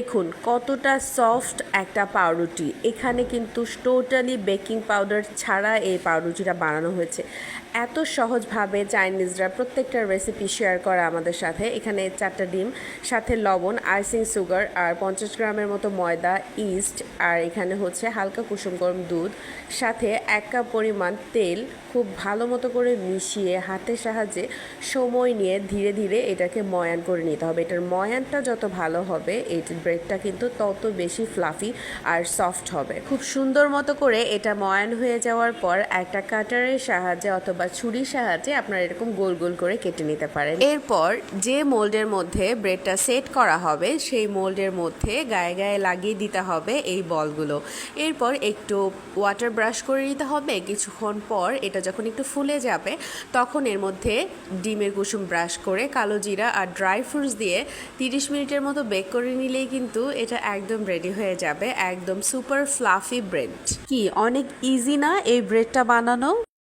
দেখুন কতটা সফট একটা পাউরুটি। এখানে কিন্তু টোটালি বেকিং পাউডার ছাড়া এই পাউরুটিটা বানানো হয়েছে। এত সহজভাবে চাইনিজরা প্রত্যেকটা রেসিপি শেয়ার করে আমাদের সাথে। এখানে 4টা ডিম, সাথে লবণ, আইসিং সুগার আর 50 গ্রামের মতো ময়দা, ইস্ট, আর এখানে হচ্ছে হালকা কুসুম গরম দুধ, সাথে 1 কাপ পরিমাণ তেল খুব ভালো মতো করে মিশিয়ে হাতের সাহায্যে সময় নিয়ে ধীরে ধীরে এটাকে ময়ান করে নিতে হবে। এটার ময়ানটা যত ভালো হবে এই ব্রেডটা কিন্তু তত বেশি ফ্লাফি আর সফট হবে। খুব সুন্দর মতো করে এটা ময়ান হয়ে যাওয়ার পর একটা কাটারের সাহায্যে অথবা ছুরির সাহায্যে আপনারা এরকম গোল গোল করে কেটে নিতে পারেন। এরপর যে মোল্ডের মধ্যে ব্রেডটা সেট করা হবে সেই মোল্ডের মধ্যে গায়ে গায়ে লাগিয়ে দিতে হবে এই বলগুলো। এরপর একটু ওয়াটার ব্রাশ করে নিতে হবে। কিছুক্ষণ পর এটা যখন একটু ফুলে যাবে তখন এর মধ্যে ডিমের কুসুম ব্রাশ করে কালো জিরা আর ড্রাই ফ্রুটস দিয়ে 30 মিনিটের মতো বেক করে নিলেই কিন্তু এটা একদম রেডি হয়ে যাবে। একদম সুপার ফ্লাফি ব্রেড। কি অনেক ইজি না এই ব্রেডটা বানানো?